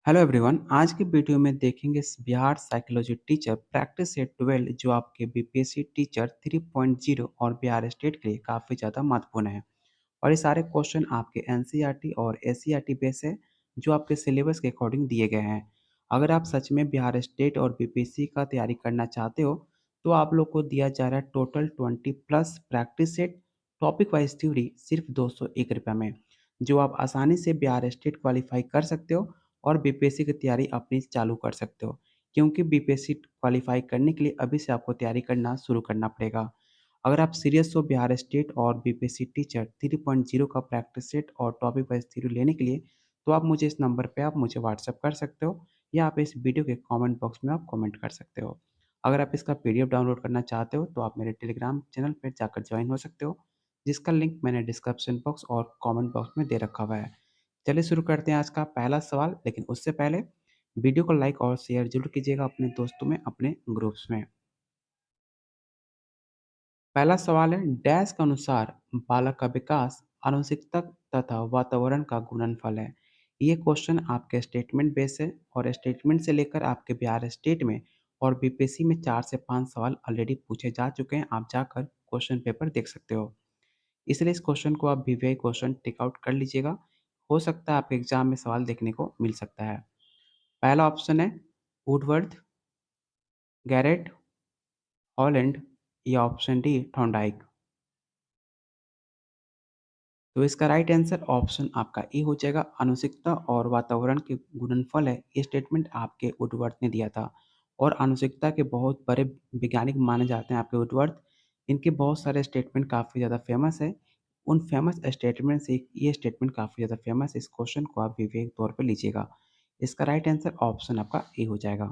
Hello everyone. आज की video में देखेंगे Bihar psychology teacher practice set 12 जो आपके बीपीएससी टीचर 3.0 और बिहार स्टेट के लिए काफ़ी ज़्यादा महत्वपूर्ण है। और ये सारे क्वेश्चन आपके एनसीईआरटी और एससीईआरटी बेस है जो आपके सिलेबस के अकॉर्डिंग दिए गए हैं। अगर आप सच में बिहार स्टेट और बीपीएससी का तैयारी करना चाहते हो तो आप लोग को दिया जा रहा है total 20+ practice set topic wise theory सिर्फ 201 रुपये में, जो आप आसानी से बिहार स्टेट क्वालिफाई कर सकते हो और बीपीएससी की तैयारी अपनी चालू कर सकते हो। क्योंकि बीपीएससी क्वालिफाई करने के लिए अभी से आपको तैयारी करना शुरू करना पड़ेगा। अगर आप सीरियस हो बिहार स्टेट और बीपीएससी टीचर 3.0 का प्रैक्टिस सेट और टॉपिक वाइज थ्योरी लेने के लिए, तो आप मुझे इस नंबर पे आप मुझे व्हाट्सएप कर सकते हो या आप इस वीडियो के कमेंट बॉक्स में आप कमेंट कर सकते हो। अगर आप इसका पीडीएफ डाउनलोड करना चाहते हो तो आप मेरे टेलीग्राम चैनल पर जाकर ज्वाइन हो सकते हो, जिसका लिंक मैंने डिस्क्रिप्शन बॉक्स और कमेंट बॉक्स में दे रखा हुआ है। चलिए शुरू करते हैं आज का पहला सवाल, लेकिन उससे पहले वीडियो को लाइक और शेयर जरूर कीजिएगा अपने दोस्तों में, अपने ग्रुप्स में। पहला सवाल है, डैश के अनुसार बालक का विकास आनुवंशिकता तथा वातावरण का गुणनफल है। ये क्वेश्चन आपके स्टेटमेंट बेस है और स्टेटमेंट से लेकर आपके बिहार स्टेट में और बीपीएससी में 4 से 5 सवाल ऑलरेडी पूछे जा चुके हैं। आप जाकर क्वेश्चन पेपर देख सकते हो, इसलिए इस क्वेश्चन को आप वीवीआई क्वेश्चन टिक आउट कर लीजिएगा। हो सकता है आपके एग्जाम में सवाल देखने को मिल सकता है। पहला ऑप्शन है वुडवर्थ, गैरेट, हॉलैंड या ऑप्शन डी थॉर्नडाइक। तो इसका राइट आंसर ऑप्शन आपका ए हो जाएगा। आनुवंशिकता और वातावरण के गुणनफल है, ये स्टेटमेंट आपके वुडवर्थ ने दिया था। और आनुवंशिकता के बहुत बड़े वैज्ञानिक माने जाते हैं आपके वुडवर्थ। इनके बहुत सारे स्टेटमेंट काफ़ी ज़्यादा फेमस है। उन फेमस स्टेटमेंट से ये स्टेटमेंट काफ़ी ज़्यादा फेमस है। इस क्वेश्चन को आप विवेक तौर पर लीजिएगा। इसका राइट आंसर ऑप्शन आपका ए हो जाएगा।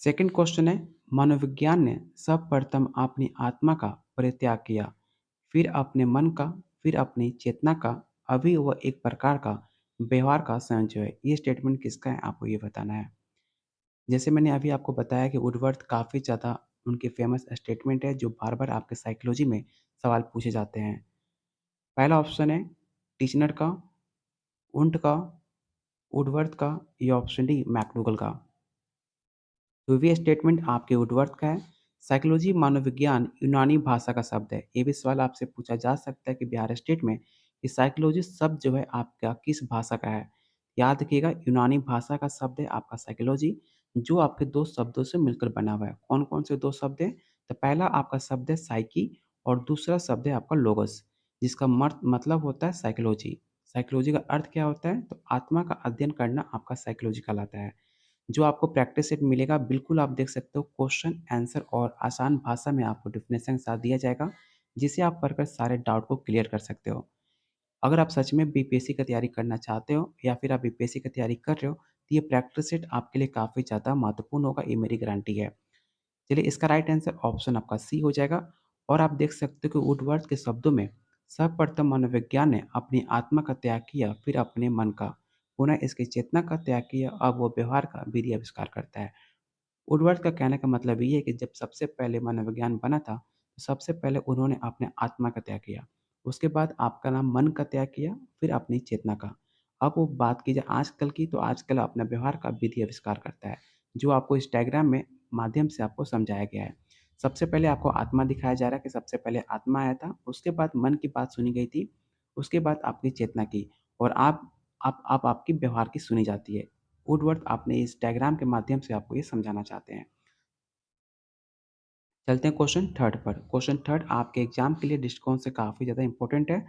सेकंड क्वेश्चन है, मनोविज्ञान ने सर्वप्रथम अपनी आत्मा का परित्याग किया, फिर अपने मन का, फिर अपनी चेतना का, अभी वह एक प्रकार का व्यवहार का संयोजन है। ये स्टेटमेंट किसका है आपको ये बताना है। जैसे मैंने अभी आपको बताया कि वुडवर्थ काफ़ी ज़्यादा उनके फेमस स्टेटमेंट है जो बार बार आपके साइकोलॉजी में सवाल पूछे जाते हैं। पहला ऑप्शन है टीचनर का, उंट का, वुडवर्थ का या ऑप्शन डी मैकडूगल का। तो ये स्टेटमेंट आपके वुडवर्थ का है। साइकोलॉजी मनोविज्ञान यूनानी भाषा का शब्द है। ये भी सवाल आपसे पूछा जा सकता है कि बिहार स्टेट में ये साइकोलॉजी शब्द जो है आपका किस भाषा का है। याद रखिएगा, यूनानी भाषा का शब्द है आपका साइकोलॉजी, जो आपके दो शब्दों से मिलकर बना हुआ है। कौन कौन से दो शब्द हैं? तो पहला आपका शब्द है साइकी और दूसरा शब्द है आपका लोगस, जिसका मतलब होता है साइकोलॉजी। साइकोलॉजी का अर्थ क्या होता है? तो आत्मा का अध्ययन करना आपका साइकोलॉजी कहलाता है। जो आपको प्रैक्टिस सेट मिलेगा, बिल्कुल आप देख सकते हो क्वेश्चन आंसर और आसान भाषा में आपको डेफिनेशन के साथ दिया जाएगा, जिसे आप पढ़कर सारे डाउट को क्लियर कर सकते हो। अगर आप सच में बीपीएससी का तैयारी करना चाहते हो या फिर आप बीपीएससी की तैयारी कर रहे हो, तो ये प्रैक्टिस सेट आपके लिए काफ़ी ज़्यादा महत्वपूर्ण होगा, ये मेरी गारंटी है। चलिए इसका राइट आंसर ऑप्शन आपका सी हो जाएगा। और आप देख सकते हो कि वुडवर्थ के शब्दों में सर्वप्रथम मनोविज्ञान ने अपनी आत्मा का त्याग किया, फिर अपने मन का, पुनः इसकी चेतना का त्याग किया, अब वो व्यवहार का विधि आविष्कार करता है। वुडवर्थ का कहने का मतलब ये है कि जब सबसे पहले मनोविज्ञान बना था, तो सबसे पहले उन्होंने अपने आत्मा का त्याग किया। उसके बाद आपका नाम मन का त्याग किया, फिर अपनी चेतना का। अब वो बात की जाए आजकल की, तो आजकल अपने व्यवहार का विधि आविष्कार करता है, जो आपको इस डायग्राम में माध्यम से आपको समझाया गया है। सबसे पहले आपको आत्मा दिखाया जा रहा है कि सबसे पहले आत्मा आया था, उसके बाद मन की बात सुनी गई थी, उसके बाद आपकी चेतना की, और आप आपकी व्यवहार की सुनी जाती है। वुडवर्थ अपने इस डायग्राम के माध्यम से आपको ये समझाना चाहते हैं। चलते हैं क्वेश्चन थर्ड पर। क्वेश्चन थर्ड आपके एग्जाम के लिए दृष्टिकोण से काफ़ी ज़्यादा इंपॉर्टेंट है।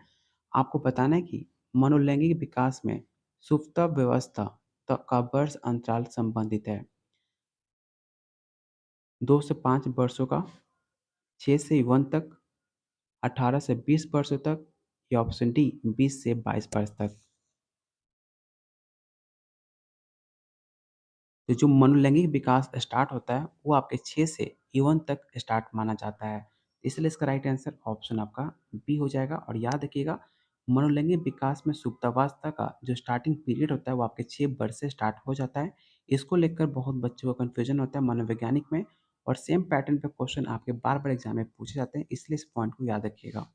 आपको बताना है कि मनोलैंगिक विकास में सुप्ता व्यवस्था का वर्ष अंतराल संबंधित है। 2 से 5 वर्षों का, 6 से 1 तक, 18 से 20 वर्षों तक, या ऑप्शन डी 20 से 22 वर्ष तक। तो जो मनोलैंगिक विकास स्टार्ट होता है वो आपके 6 से 1 तक स्टार्ट माना जाता है। इसलिए इसका राइट आंसर ऑप्शन आपका बी हो जाएगा। और याद रखिएगा, मनोलैंगिक विकास में सुप्तावस्था का जो स्टार्टिंग पीरियड होता है वो आपके 6 वर्ष से स्टार्ट हो जाता है। इसको लेकर बहुत बच्चों को कन्फ्यूजन होता है मनोवैज्ञानिक में, और सेम पैटर्न पे क्वेश्चन आपके बार बार एग्जाम में पूछे जाते हैं, इसलिए इस पॉइंट को याद रखिएगा।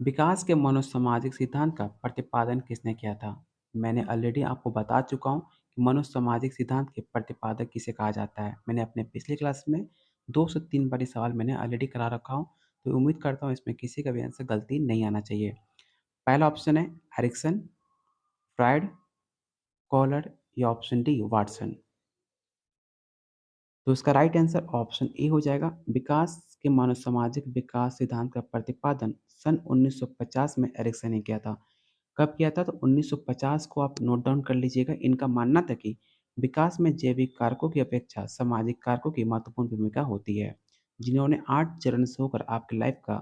विकास के मनोसामाजिक सिद्धांत का प्रतिपादन किसने किया था? मैंने ऑलरेडी आपको बता चुका हूँ कि मनोसामाजिक सिद्धांत के प्रतिपादक किसे कहा जाता है। मैंने अपने पिछले क्लास में 2 से 3 बार ये सवाल मैंने ऑलरेडी करा रखा हूँ, तो उम्मीद करता हूँ इसमें किसी का भी आंसर गलती नहीं आना चाहिए। पहला ऑप्शन है एरिक्सन, फ्रायड, कॉलर या ऑप्शन डी वाटसन। तो इसका राइट आंसर ऑप्शन ए हो जाएगा। विकास के मानव-सामाजिक विकास सिद्धांत का प्रतिपादन सन 1950 में एरिक्सन ने किया था। कब किया था? तो 1950 को आप नोट डाउन कर लीजिएगा। इनका मानना था कि विकास में जैविक कारकों की अपेक्षा सामाजिक कारकों की महत्वपूर्ण भूमिका होती है, जिन्होंने 8 चरण से होकर आपकी लाइफ का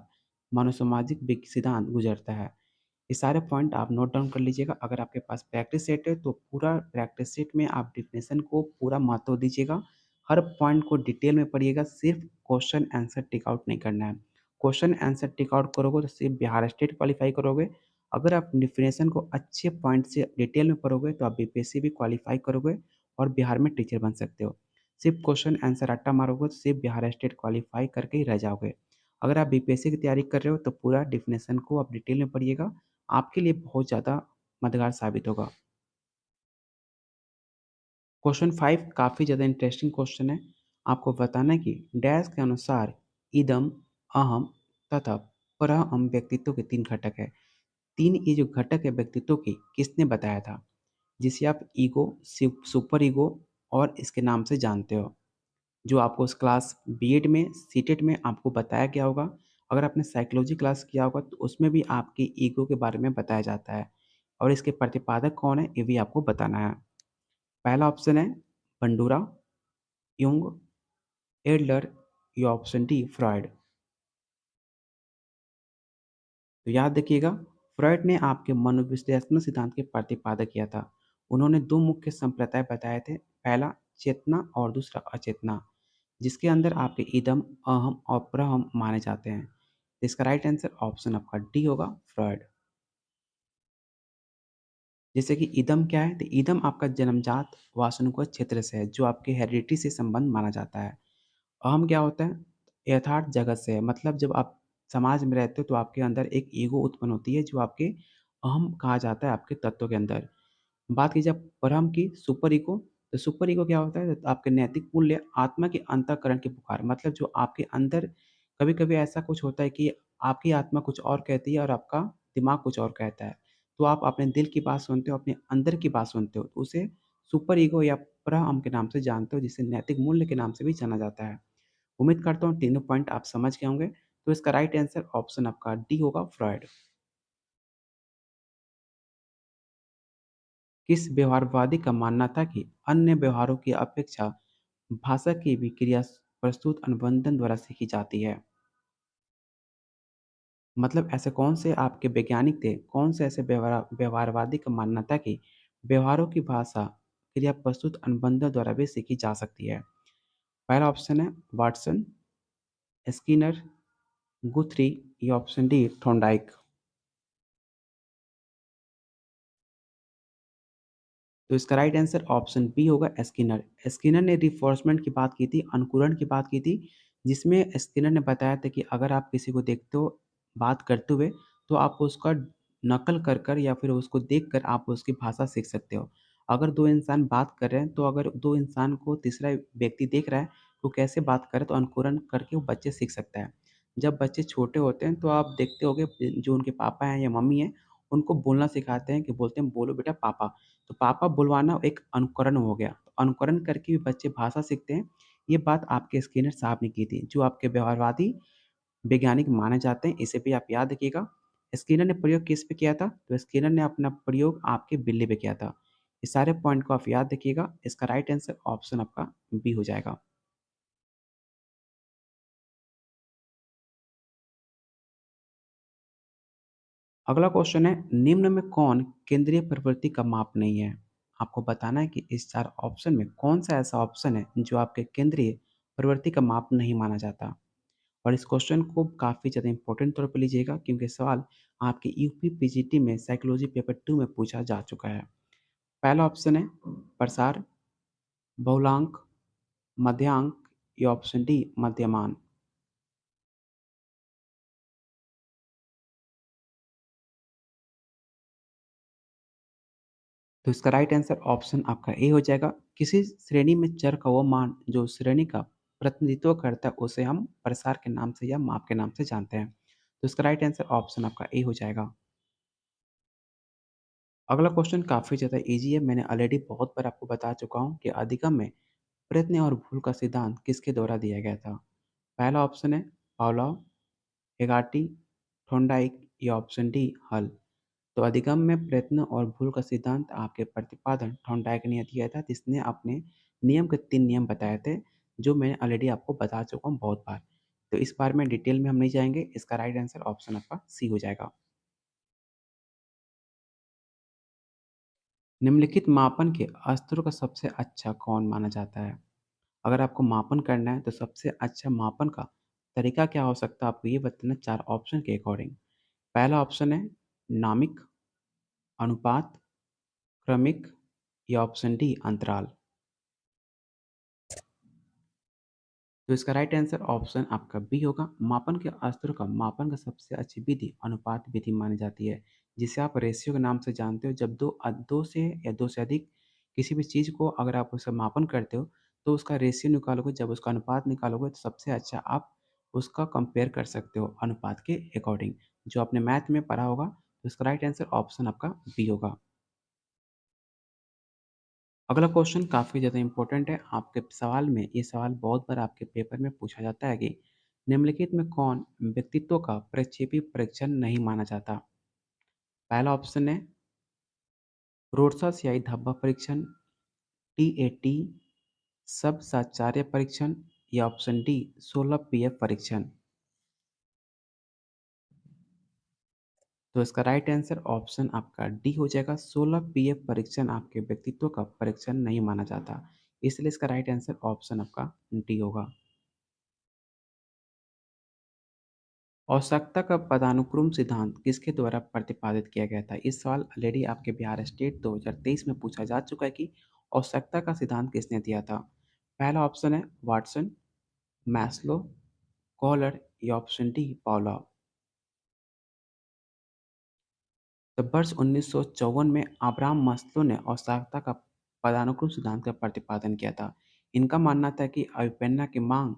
मानव-सामाजिक सिद्धांत गुजरता है। ये सारे पॉइंट आप नोट डाउन कर लीजिएगा। अगर आपके पास प्रैक्टिस सेट है तो पूरा प्रैक्टिस सेट में आप डेफिनेशन को पूरा महत्व दीजिएगा। हर पॉइंट को डिटेल में पढ़िएगा, सिर्फ क्वेश्चन आंसर टिक आउट नहीं करना है। क्वेश्चन आंसर टिक आउट करोगे तो सिर्फ बिहार स्टेट क्वालीफाई करोगे। अगर आप डेफिनेशन को अच्छे पॉइंट से डिटेल में पढ़ोगे तो आप बीपीएससी भी क्वालीफाई करोगे और बिहार में टीचर बन सकते हो। सिर्फ क्वेश्चन आंसर रट्टा मारोगे तो सिर्फ बिहार स्टेट क्वालीफाई करके ही रह जाओगे। अगर आप बीपीएससी की तैयारी कर रहे हो तो पूरा डेफिनेशन को आप डिटेल में पढ़िएगा, आपके लिए बहुत ज़्यादा मददगार साबित होगा। क्वेश्चन 5 काफ़ी ज़्यादा इंटरेस्टिंग क्वेश्चन है। आपको बताना है कि डैश के अनुसार इदम, अहम तथा परअहम व्यक्तित्व के 3 घटक हैं। 3 ये जो घटक है व्यक्तित्व की किसने बताया था? जिसे आप ईगो, सुपर ईगो और इसके नाम से जानते हो। जो आपको उस क्लास बीएड में, सीटेट में आपको बताया गया होगा। अगर आपने साइकोलॉजी क्लास किया होगा तो उसमें भी आपकी ईगो के बारे में बताया जाता है और इसके प्रतिपादक कौन है ये भी आपको बताना है। पहला ऑप्शन है बंडूरा, युंग, एडलर या ऑप्शन डी फ्रॉइड। तो याद रखिएगा, फ्रॉइड ने आपके मनोविश्लेषण सिद्धांत के प्रतिपादक किया था। उन्होंने 2 मुख्य संप्रदाय बताए थे, पहला चेतना और दूसरा अचेतना, जिसके अंदर आपके इदम, अहम और प्रहम माने जाते हैं। तो इसका राइट आंसर ऑप्शन आपका डी होगा, फ्रॉइड। जैसे कि इदम क्या है? तो इदम आपका जन्मजात वासनात्मक क्षेत्र से है, जो आपके हेरिडिटी से संबंध माना जाता है। अहम क्या होता है? यथार्थ जगत से है, मतलब जब आप समाज में रहते हो तो आपके अंदर एक ईगो उत्पन्न होती है जो आपके अहम कहा जाता है आपके तत्व के अंदर। बात की जाए परम की, सुपर ईगो, तो सुपर ईगो क्या होता है? तो आपके नैतिक मूल्य, आत्मा के अंतःकरण की पुकार, मतलब जो आपके अंदर कभी-कभी ऐसा कुछ होता है कि आपकी आत्मा कुछ और कहती है और आपका दिमाग कुछ और कहता है। तो आप अपने दिल की बात सुनते हो, अपने अंदर की बात सुनते हो, तो उसे सुपर ईगो या परअहम के नाम से जानते हो, जिसे नैतिक मूल्य के नाम से भी जाना जाता है। उम्मीद करता हूँ तीनों पॉइंट आप समझ गए होंगे। तो इसका राइट आंसर ऑप्शन आपका डी होगा, फ्रॉइड। किस व्यवहारवादी का मानना था कि अन्य व्यवहारों की अपेक्षा भाषा की भी क्रिया प्रस्तुत अनुबंधन द्वारा सीखी जाती है? मतलब ऐसे कौन से आपके वैज्ञानिक थे, कौन से ऐसे व्यवहारवादी का मानना था कि व्यवहारों की भाषा क्रिया प्रस्तुत अनुबंधों द्वारा भी सीखी जा सकती है? पहला ऑप्शन है वाटसन, स्किनर, गुथ्री या ऑप्शन डी थॉर्नडाइक। तो इसका राइट आंसर ऑप्शन बी होगा, स्किनर। स्किनर ने रिफोर्समेंट की बात की थी, अनुकरण की बात की थी, जिसमें स्किनर ने बताया था कि अगर आप किसी को देखते हो बात करते हुए, तो आप उसका नकल कर कर या फिर उसको देख कर आप उसकी भाषा सीख सकते हो। अगर 2 इंसान बात कर रहे हैं, तो अगर 2 इंसान को तीसरा व्यक्ति देख रहा है, तो कैसे बात करे तो अनुकरण करके वो बच्चे सीख सकता है। जब बच्चे छोटे होते हैं, तो आप देखते होंगे जो उनके पापा हैं या मम्मी हैं, उनको बोलना सिखाते हैं कि बोलते हैं, "बोलो बेटा पापा।" तो पापा बुलवाना एक अनुकरण हो गया। तो अनुकरण करके भी बच्चे भाषा सीखते हैं। ये बात आपके स्किनर साहब ने की थी, जो आपके व्यवहारवादी वैज्ञानिक माने जाते हैं। इसे भी आप याद रखिएगा। स्किनर ने प्रयोग किस पे किया था? तो स्किनर ने अपना प्रयोग आपके बिल्ली पे किया था। ये सारे पॉइंट को आप याद रखिएगा। इसका राइट आंसर ऑप्शन आपका बी हो जाएगा। अगला क्वेश्चन है, निम्न में कौन केंद्रीय प्रवृत्ति का माप नहीं है? आपको बताना है कि इस 4 ऑप्शन में कौन-सा ऐसा ऑप्शन है जो आपके केंद्रीय प्रवृत्ति का माप नहीं माना जाता? और इस क्वेश्चन को काफ़ी ज़्यादा इम्पोर्टेंट तौर पे लीजिएगा, क्योंकि सवाल आपके यूपी पीजीटी में साइकोलॉजी पेपर 2 में पूछा जा चुका है। पहला ऑप्शन है प्रसार, बहुलांक, मध्यांक या ऑप्शन डी मध्यमान। तो इसका राइट आंसर ऑप्शन आपका ए हो जाएगा। किसी श्रेणी में चर का वो मान जो श्रेणी का प्रतिनिधित्व करता है उसे हम प्रसार के नाम से या माप के नाम से जानते हैं। तो इसका राइट आंसर ऑप्शन आपका ए हो जाएगा। अगला क्वेश्चन काफ़ी ज़्यादा ईज़ी है। मैंने ऑलरेडी बहुत बार आपको बता चुका हूँ कि अधिगम में प्रयत्न और भूल का सिद्धांत किसके द्वारा दिया गया था? पहला ऑप्शन है पावलोव, हेगार्टी, थॉर्नडाइक या ऑप्शन डी हल। तो अधिगम में प्रयत्न और भूल का सिद्धांत आपके प्रतिपादन थॉर्नडाइक ने दिया था, जिसने अपने नियम के 3 नियम बताए थे, जो मैंने ऑलरेडी आपको बता चुका हूँ बहुत बार। तो इस बार में डिटेल में हम नहीं जाएँगे, इसका राइट आंसर ऑप्शन आपका सी हो जाएगा। निम्नलिखित मापन के स्तरों का सबसे अच्छा कौन माना जाता है? अगर आपको मापन करना है तो सबसे अच्छा मापन का तरीका क्या हो सकता है, आपको ये बताना 4 ऑप्शन के अकॉर्डिंग। पहला ऑप्शन है नामिक, अनुपात, क्रमिक या ऑप्शन डी अंतराल। तो इसका राइट आंसर ऑप्शन आपका बी होगा। मापन के स्तरों का मापन का सबसे अच्छी विधि अनुपात विधि मानी जाती है, जिसे आप रेशियो के नाम से जानते हो। जब दो से या दो से अधिक किसी भी चीज़ को अगर आप उसका मापन करते हो तो उसका रेशियो निकालोगे, जब उसका अनुपात निकालोगे तो सबसे अच्छा आप उसका कंपेयर कर सकते हो अनुपात के अकॉर्डिंग। जो आपने मैथ में पढ़ा होगा, तो इसका राइट आंसर ऑप्शन आपका बी होगा। अगला क्वेश्चन काफ़ी ज़्यादा इंपॉर्टेंट है। आपके सवाल में ये सवाल बहुत बार आपके पेपर में पूछा जाता है कि निम्नलिखित में कौन व्यक्तित्व का प्रक्षेपी परीक्षण नहीं माना जाता? पहला ऑप्शन है रोडसा स्याही धब्बा परीक्षण, टीएटी, सब साचार्य परीक्षण या ऑप्शन डी 16 पीएफ परीक्षण। तो इसका राइट आंसर ऑप्शन आपका डी हो जाएगा। 16 पीएफ परीक्षण आपके व्यक्तित्व का परीक्षण नहीं माना जाता, इसलिए इसका राइट आंसर ऑप्शन आपका डी होगा। आवश्यकता का पदानुक्रम सिद्धांत किसके द्वारा प्रतिपादित किया गया था? इस सवाल ऑलरेडी आपके बिहार स्टेट 2023 में पूछा जा चुका है कि आवश्यकता का सिद्धांत किसने दिया था? पहला ऑप्शन है वाटसन, मैस्लो, कॉलर या ऑप्शन डी पावलोव। तो वर्ष 1954 में अब्राहम मास्लो ने आवश्यकता का पदानुक्रम सिद्धांत का प्रतिपादन किया था। इनका मानना था कि अभिप्रेरणा की मांग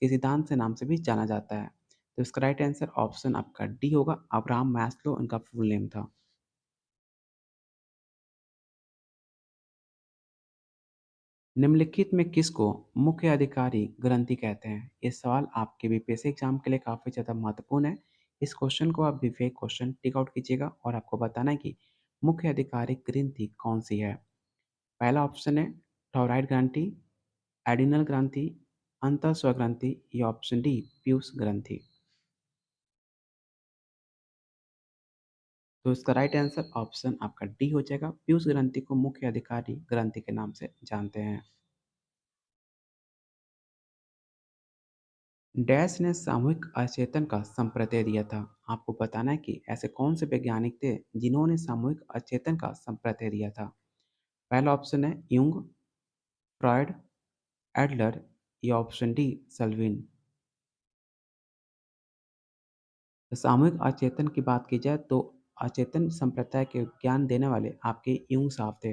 के सिद्धांत से नाम से भी जाना जाता है। तो इसका राइट आंसर ऑप्शन आपका डी होगा। अब्राहम मैस्लो उनका फुल नेम था। निम्नलिखित में किसको मुख्य अधिकारी ग्रंथि कहते हैं? ये सवाल आपके बीपीएससी एग्जाम के लिए काफ़ी ज़्यादा महत्वपूर्ण है। इस क्वेश्चन को आप विवेक क्वेश्चन टिक आउट कीजिएगा और आपको बताना है कि मुख्य अधिकारी ग्रंथि कौन सी है। पहला ऑप्शन है थायराइड ग्रंथि, एडिनल ग्रंथि, अंतःस्राव ग्रंथि या ऑप्शन डी पीयूष ग्रंथि। तो इसका राइट आंसर ऑप्शन आपका डी हो जाएगा। पीयूष ग्रंथि को मुख्य अधिकारी ग्रंथि के नाम से जानते हैं। डैश ने सामूहिक अचेतन का संप्रत्यय दिया था। आपको बताना है कि ऐसे कौन से वैज्ञानिक थे जिन्होंने सामूहिक अचेतन का संप्रत्यय दिया था। पहला ऑप्शन है यूंग, फ्रॉयड, एडलर या ऑप्शन डी सल्विन। तो सामूहिक अचेतन की बात की जाए तो अचेतन संप्रदाय के ज्ञान देने वाले आपके यूंग साहब थे।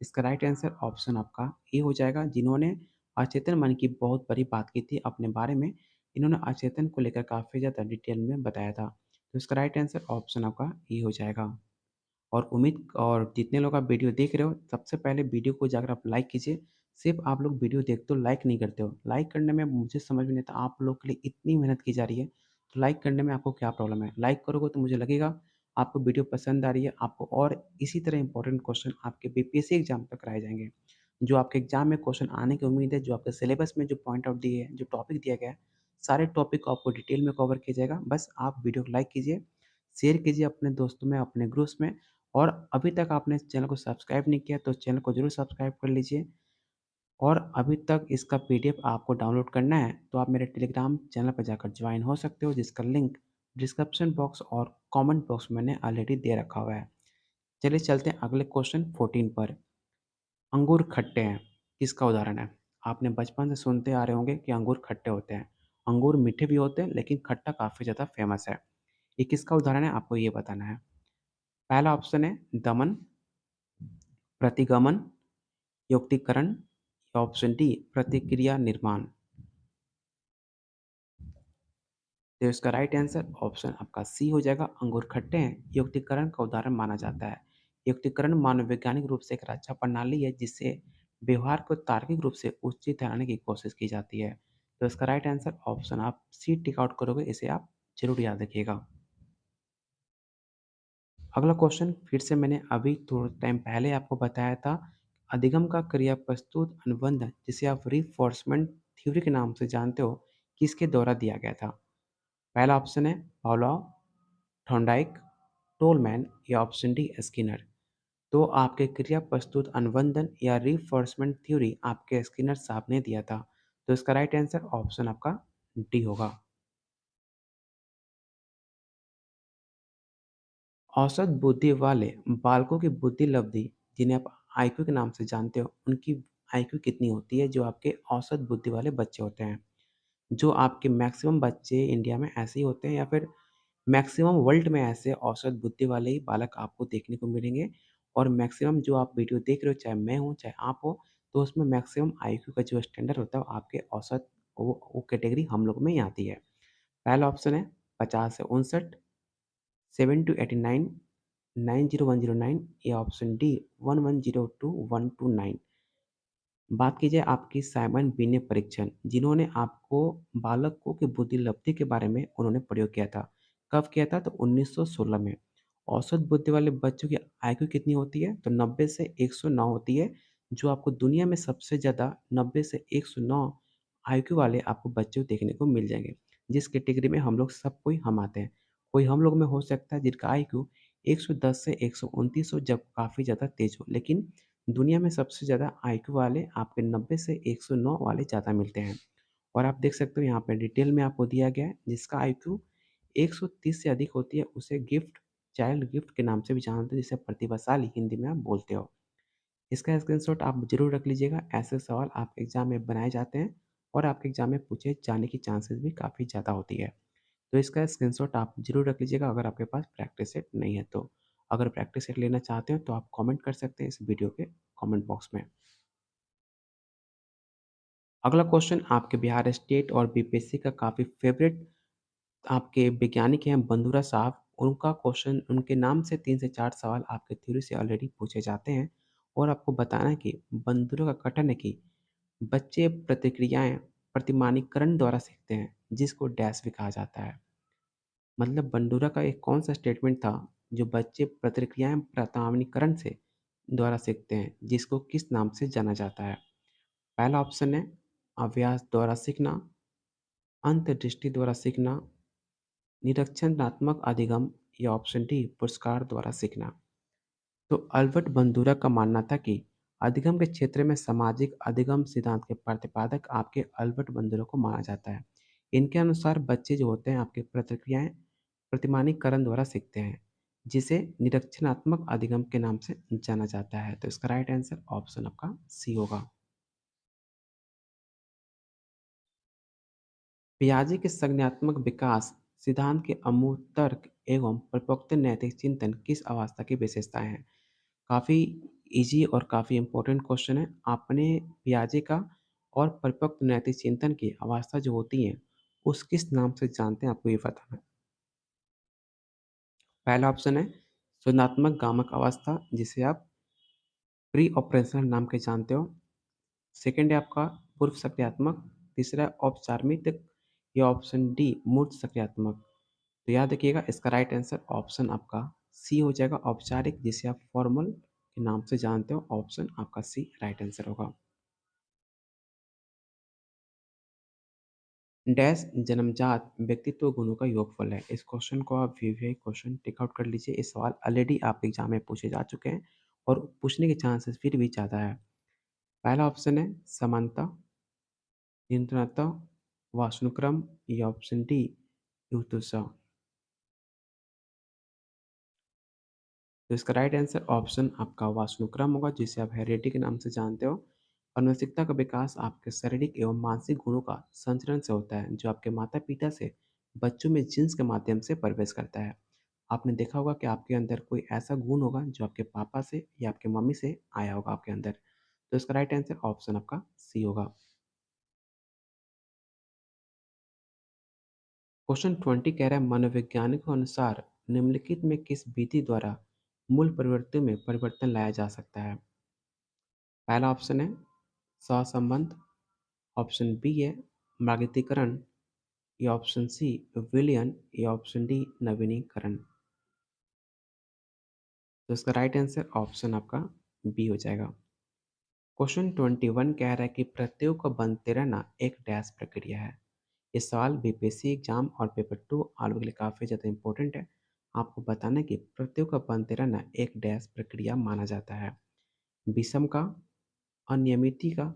इसका राइट आंसर ऑप्शन आपका ए हो जाएगा, जिन्होंने अचेतन मन की बहुत बड़ी बात की थी अपने बारे में। इन्होंने अचेतन को लेकर काफ़ी ज़्यादा डिटेल में बताया था। तो इसका राइट आंसर ऑप्शन आपका ए हो जाएगा। और जितने लोग आप वीडियो देख रहे हो, सबसे पहले वीडियो को जाकर आप लाइक कीजिए। सिर्फ आप लोग वीडियो देखते हो, लाइक नहीं करते हो। लाइक करने में मुझे समझ में नहीं आता, आप लोग के लिए इतनी मेहनत की जा रही है, तो लाइक करने में आपको क्या प्रॉब्लम है? लाइक करोगे तो मुझे लगेगा आपको वीडियो पसंद आ रही है, आपको और इसी तरह इंपॉर्टेंट क्वेश्चन आपके बीपीएससी एग्जाम तक कराए जाएंगे। जो आपके एग्जाम में क्वेश्चन आने की उम्मीद है, जो आपके सिलेबस में जो पॉइंट आउट दिए हैं, जो टॉपिक दिया गया है, सारे टॉपिक को आपको डिटेल में कवर किया जाएगा। बस आप वीडियो को लाइक कीजिए, शेयर कीजिए अपने दोस्तों में, अपने ग्रुप्स में। और अभी तक आपने इस चैनल को सब्सक्राइब नहीं किया तो चैनल को ज़रूर सब्सक्राइब कर लीजिए। और अभी तक इसका पीडीएफ आपको डाउनलोड करना है तो आप मेरे टेलीग्राम चैनल पर जाकर ज्वाइन हो सकते हो, जिसका लिंक डिस्क्रिप्शन बॉक्स और कमेंट बॉक्स में मैंने ऑलरेडी दे रखा हुआ है। चलिए चलते हैं अगले क्वेश्चन 14 पर। अंगूर खट्टे हैं, किसका उदाहरण है? आपने बचपन से सुनते आ रहे होंगे कि अंगूर खट्टे होते हैं। अंगूर मीठे भी होते हैं लेकिन खट्टा काफ़ी ज़्यादा फेमस है। ये किसका उदाहरण है, आपको ये बताना है। पहला ऑप्शन है दमन, प्रतिगमन, युक्तिकरण या ऑप्शन डी प्रतिक्रिया निर्माण। तो इसका राइट आंसर ऑप्शन आपका सी हो जाएगा, अंगूर खट्टे हैं युक्तिकरण का उदाहरण माना जाता है। युक्तिकरण मानववैज्ञानिक रूप से एक रक्षा प्रणाली है जिससे व्यवहार को तार्किक रूप से उचित ठहराने की कोशिश की जाती है। तो इसका राइट आंसर ऑप्शन आप सी टिक आउट करोगे, इसे आप जरूर याद रखिएगा। अगला क्वेश्चन फिर से मैंने अभी थोड़ा टाइम पहले आपको बताया था, अधिगम का क्रिया प्रस्तुत अनुबंध जिसे आप रिफोर्समेंट थ्योरी के नाम से जानते हो, किसके द्वारा दिया गया था? पहला ऑप्शन है पावलोव, थॉर्नडाइक, टोलमैन या ऑप्शन डी स्किनर। तो आपके क्रिया प्रस्तुत अनुबंधन या रिफोर्समेंट थ्योरी आपके स्किनर साहब ने दिया था। तो इसका राइट आंसर ऑप्शन आपका डी होगा। औसत बुद्धि वाले बालकों की बुद्धि लब्धि, जिन्हें आप आईक्यू के नाम से जानते हो, उनकी आईक्यू कितनी होती है? जो आपके औसत बुद्धि वाले बच्चे होते हैं, जो आपके मैक्सिमम बच्चे इंडिया में ऐसे ही होते हैं या फिर मैक्सिमम वर्ल्ड में ऐसे औसत बुद्धि वाले ही बालक आपको देखने को मिलेंगे। और मैक्सिमम जो आप वीडियो देख रहे हो, चाहे मैं हूँ चाहे आप हो, तो उसमें मैक्सिमम आईक्यू का जो स्टैंडर्ड होता है वो आपके औसत, वो कैटेगरी हम लोग में ही आती है। पहला ऑप्शन है 50 से 59, 7 टू 89, 90109 या ऑप्शन डी 1102 129। बात की जाए आपकी साइमन बिनेट परीक्षण, जिन्होंने आपको बालकों की बुद्धि लब्धि के बारे में उन्होंने प्रयोग किया था। कब किया था? तो 1916 में। औसत बुद्धि वाले बच्चों की आईक्यू कितनी होती है? तो 90 से 109 होती है। जो आपको दुनिया में सबसे ज़्यादा 90 से 109 आईक्यू वाले आपको बच्चे देखने को मिल जाएंगे, जिस कैटेगरी में हम लोग सब कोई हम आते हैं। कोई हम लोग में हो सकता है जिनका आईक्यू 110 से 129 हो, जब काफ़ी ज़्यादा तेज हो, लेकिन दुनिया में सबसे ज़्यादा आईक्यू वाले आपके 90 से 109 वाले ज़्यादा मिलते हैं। और आप देख सकते हो यहाँ पे डिटेल में आपको दिया गया है, जिसका आईक्यू 130 से अधिक होती है उसे गिफ्ट, चाइल्ड गिफ्ट के नाम से भी जानते हैं, जिसे प्रतिभाशाली हिंदी में आप बोलते हो। इसका स्क्रीनशॉट आप जरूर रख लीजिएगा, ऐसे सवाल आप एग्जाम में बनाए जाते हैं और आपके एग्जाम में पूछे जाने की चांसेस भी काफ़ी ज़्यादा होती है। तो इसका स्क्रीनशॉट आप जरूर रख लीजिएगा अगर आपके पास प्रैक्टिस सेट नहीं है तो। अगर प्रैक्टिस सेट लेना चाहते हो तो आप कमेंट कर सकते हैं इस वीडियो के कमेंट बॉक्स में। अगला क्वेश्चन आपके बिहार स्टेट और बीपीएससी का काफ़ी फेवरेट आपके वैज्ञानिक हैं बंधुरा साहब। उनका क्वेश्चन, उनके नाम से 3 से 4 सवाल आपके थ्योरी से ऑलरेडी पूछे जाते हैं। और आपको बताना है कि बंधुरा का कथन है कि बच्चे प्रतिक्रियाएं प्रतिमानीकरण द्वारा सीखते हैं, जिसको डैश भी कहा जाता है। मतलब बंडूरा का एक कौन सा स्टेटमेंट था जो बच्चे प्रतिक्रियाएं प्रतावनीकरण से द्वारा सीखते हैं, जिसको किस नाम से जाना जाता है? पहला ऑप्शन है अभ्यास द्वारा सीखना, अंतर्दृष्टि द्वारा सीखना, निरीक्षणात्मक अधिगम या ऑप्शन डी पुरस्कार द्वारा सीखना। तो अल्बर्ट बंदूरा का मानना था कि अधिगम के क्षेत्र में सामाजिक अधिगम सिद्धांत के प्रतिपादक आपके अल्बर्ट बंदूरा को माना जाता है। इनके अनुसार बच्चे जो होते हैं आपके प्रतिक्रियाएं प्रतिमानीकरण द्वारा सीखते हैं, जिसे निरीक्षणात्मक अधिगम के नाम से जाना जाता है। तो इसका राइट आंसर ऑप्शन आपका सी होगा। पियाजे के संज्ञानात्मक विकास सिद्धांत के अमूर्त तर्क एवं परिपक्व नैतिक चिंतन किस अवस्था की विशेषताएं हैं? काफ़ी इजी और काफ़ी इम्पोर्टेंट क्वेश्चन है। आपने पियाजे का और परिपक्व नैतिक चिंतन की अवस्था जो होती है, उस किस नाम से जानते हैं, आपको ये बताना है। पहला ऑप्शन है सुधात्मक गामक अवस्था, जिसे आप प्री ऑपरेशनल नाम के जानते हो। सेकंड है आपका पूर्व सक्रियात्मक। तीसरा औपचारिक या ऑप्शन डी मूर्त सक्रियात्मक। तो याद रखिएगा इसका राइट आंसर ऑप्शन आपका सी हो जाएगा, औपचारिक, जिसे आप फॉर्मल के नाम से जानते हो। ऑप्शन आपका सी राइट आंसर होगा। डैश जन्मजात व्यक्तित्व गुणों का योगफल है। इस क्वेश्चन को आप वीवीआई क्वेश्चन टिक आउट कर लीजिए। ये सवाल ऑलरेडी आप एग्जाम में पूछे जा चुके हैं और पूछने के चांसेस फिर भी ज़्यादा है। पहला ऑप्शन है समानता, निरंतरता, वासनुक्रम या ऑप्शन डी यूतुसा। तो इसका राइट आंसर ऑप्शन आपका वासनुक्रम होगा, जिसे आप हेरिडिटी के नाम से जानते हो। अनुवंशिकता का विकास आपके शारीरिक एवं मानसिक गुणों का संचरण से होता है, जो आपके माता पिता से बच्चों में जीन्स के माध्यम से प्रवेश करता है। आपने देखा होगा कि आपके अंदर कोई ऐसा गुण होगा जो आपके पापा से या आपके मम्मी से आया होगा आपके अंदर। तो इसका राइट आंसर ऑप्शन आपका सी होगा। क्वेश्चन 20 कह रहा है मनोवैज्ञानिकों के अनुसार निम्नलिखित में किस विधि द्वारा मूल प्रवृत्ति में परिवर्तन लाया जा सकता है? पहला ऑप्शन है सहसंबंध, ऑप्शन बी है मार्गीकरण, या ऑप्शन सी विलयन, या ऑप्शन डी नवीनीकरण। तो इसका राइट आंसर ऑप्शन आपका बी हो जाएगा। क्वेश्चन 21 कह रहा है कि प्रत्ययों का बनते रहना एक डैश प्रक्रिया है। ये सवाल बीपीएससी एग्जाम और पेपर 2 आलू के लिए काफ़ी ज़्यादा इंपॉर्टेंट है। आपको बताना है कि प्रत्ययों का बनते रहना एक डैश प्रक्रिया माना जाता है। विषम का, अनियमिती का,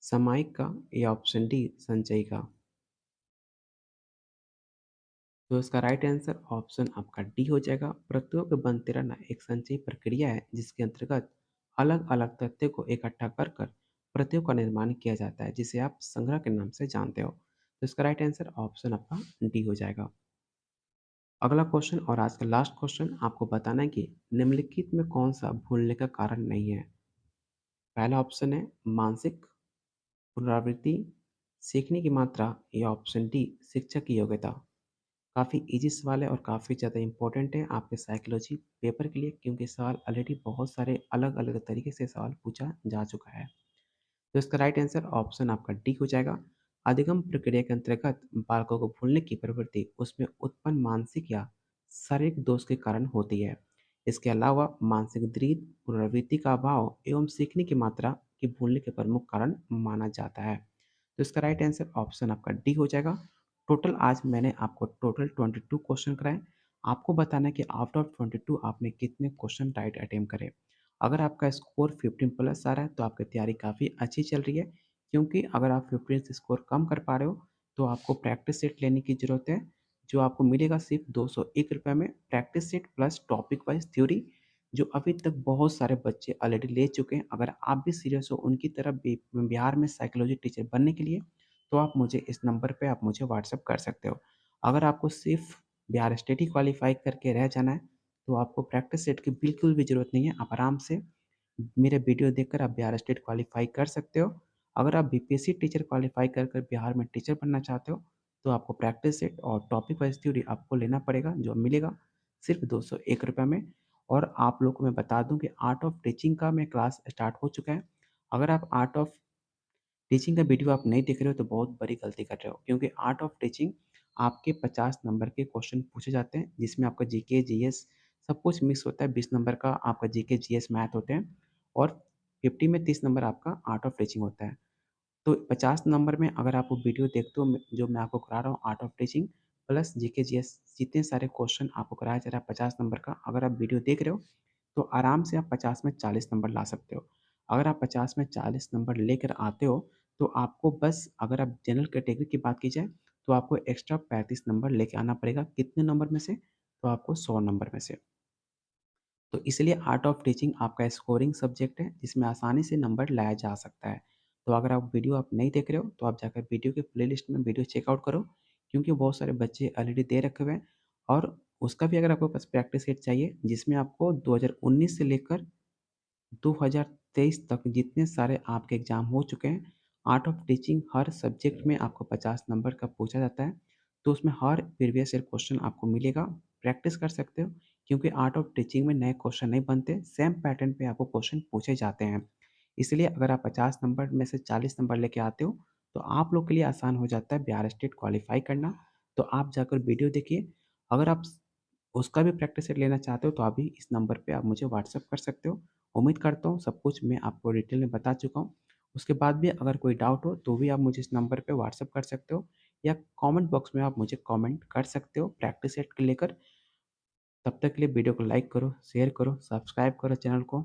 सामायिक का, या ऑप्शन डी संचयी का। तो इसका राइट आंसर ऑप्शन आपका डी हो जाएगा। प्रत्ययों के बनते रहना एक संचयी प्रक्रिया है जिसके अंतर्गत अलग अलग तथ्यों को इकट्ठा कर कर प्रत्ययों का निर्माण किया जाता है जिसे आप संग्रह के नाम से जानते हो। तो इसका राइट आंसर ऑप्शन आपका डी हो जाएगा। अगला क्वेश्चन और आज का लास्ट क्वेश्चन आपको बताना है कि निम्नलिखित में कौन सा भूलने का कारण नहीं है। पहला ऑप्शन है मानसिक पुनरावृत्ति, सीखने की मात्रा, या ऑप्शन डी शिक्षक की योग्यता। काफ़ी ईज़ी सवाल है और काफ़ी ज़्यादा इम्पोर्टेंट है आपके साइकोलॉजी पेपर के लिए, क्योंकि सवाल ऑलरेडी बहुत सारे अलग-अलग तरीके से सवाल पूछा जा चुका है। तो इसका राइट आंसर ऑप्शन आपका डी हो जाएगा। अधिगम प्रक्रिया के अंतर्गत बालकों को भूलने की प्रवृत्ति उसमें उत्पन्न मानसिक या शारीरिक दोष के कारण होती है। इसके अलावा मानसिक दृढ़, पुनरावृत्ति का अभाव एवं सीखने की मात्रा की भूलने के प्रमुख कारण माना जाता है। तो इसका राइट आंसर ऑप्शन आपका डी हो जाएगा। टोटल आज मैंने आपको टोटल 22 क्वेश्चन कराए। आपको बताना है कि आउट ऑफ 22 आपने कितने क्वेश्चन राइट अटेम्प्ट करे। अगर आपका स्कोर 15 प्लस आ रहा है तो आपकी तैयारी काफ़ी अच्छी चल रही है, क्योंकि अगर आप 15 से स्कोर कम कर पा रहे हो तो आपको प्रैक्टिस सेट लेने की ज़रूरत है, जो आपको मिलेगा सिर्फ ₹201 में। Practice set plus topic wise theory, जो अभी तक बहुत सारे बच्चे ऑलरेडी ले चुके हैं। अगर आप भी सीरियस हो उनकी तरफ बिहार में साइकोलॉजी टीचर बनने के लिए, तो आप मुझे इस नंबर पे आप मुझे व्हाट्सएप कर सकते हो। अगर आपको सिर्फ बिहार स्टेट ही क्वालीफाई करके रह जाना है तो आपको प्रैक्टिस सेट की बिल्कुल भी ज़रूरत नहीं है। आप आराम से मेरे वीडियो देखकर आप बिहार स्टेट क्वालीफाई कर सकते हो। अगर आप बीपीएससी टीचर क्वालीफाई कर कर बिहार में टीचर बनना चाहते हो तो आपको प्रैक्टिस सेट और टॉपिक वाइज थ्योरी आपको लेना पड़ेगा, जो मिलेगा सिर्फ ₹201 में। और आप लोग को मैं बता दूं कि आर्ट ऑफ टीचिंग का मैं क्लास स्टार्ट हो चुका है। अगर आप आर्ट ऑफ टीचिंग का वीडियो आप नहीं देख रहे हो तो बहुत बड़ी गलती कर रहे हो, क्योंकि आर्ट ऑफ टीचिंग आपके 50 नंबर के क्वेश्चन पूछे जाते हैं जिसमें आपका जीके जीएस सब कुछ मिक्स होता है। 20 नंबर का आपका जीके जीएस मैथ होते हैं और 50 में 30 नंबर आपका आर्ट ऑफ टीचिंग होता है। तो 50 नंबर में अगर आप वो वीडियो देखते हो जो मैं आपको करा रहा हूँ art of teaching plus GK GS, जितने सारे क्वेश्चन आपको कराया जा रहा है 50 नंबर का, अगर आप वीडियो देख रहे हो तो आराम से आप 50 में 40 नंबर ला सकते हो। अगर आप 50 में 40 नंबर लेकर आते हो तो आपको बस, अगर आप जनरल कैटेगरी की बात की जाए तो आपको एक्स्ट्रा 35 नंबर लेके आना पड़ेगा। कितने नंबर में से? तो आपको 100 नंबर में से। तो इसलिए आर्ट ऑफ टीचिंग आपका स्कोरिंग सब्जेक्ट है जिसमें आसानी से नंबर लाया जा सकता है। तो अगर आप वीडियो आप नहीं देख रहे हो तो आप जाकर वीडियो के प्लेलिस्ट में वीडियो चेकआउट करो, क्योंकि बहुत सारे बच्चे ऑलरेडी दे रखे हुए हैं। और उसका भी अगर आपको पास प्रैक्टिस सेट चाहिए जिसमें आपको 2019 से लेकर 2023 तक जितने सारे आपके एग्ज़ाम हो चुके हैं, art of teaching her subject में आपको 50 नंबर का पूछा जाता है। तो उसमें हर प्रीवियस ईयर क्वेश्चन आपको मिलेगा, प्रैक्टिस कर सकते हो, क्योंकि आर्ट ऑफ टीचिंग में नए क्वेश्चन नहीं बनते, सेम पैटर्न पे आपको क्वेश्चन पूछे जाते हैं। इसलिए अगर आप 50 नंबर में से 40 नंबर लेके आते हो, तो आप लोग के लिए आसान हो जाता है बिहार स्टेट क्वालीफाई करना। तो आप जाकर वीडियो देखिए। अगर आप उसका भी प्रैक्टिस सेट लेना चाहते हो तो अभी इस नंबर पे आप मुझे व्हाट्सएप कर सकते हो। उम्मीद करता हूँ सब कुछ मैं आपको डिटेल में बता चुका हूँ। उसके बाद भी अगर कोई डाउट हो तो भी आप मुझे इस नंबर पे व्हाट्सएप कर सकते हो, या कमेंट बॉक्स में आप मुझे कमेंट कर सकते हो प्रैक्टिस सेट को लेकर। तब तक के लिए वीडियो को लाइक करो, शेयर करो, सब्सक्राइब करो चैनल को।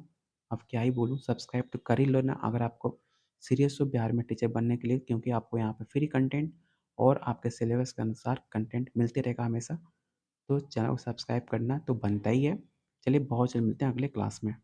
अब क्या ही बोलूँ, सब्सक्राइब तो कर ही लो ना अगर आपको सीरियस हो बिहार में टीचर बनने के लिए, क्योंकि आपको यहाँ पे फ्री कंटेंट और आपके सिलेबस के अनुसार कंटेंट मिलते रहेगा हमेशा। तो चैनल को सब्सक्राइब करना तो बनता ही है। चलिए बहुत जल्द मिलते हैं अगले क्लास में।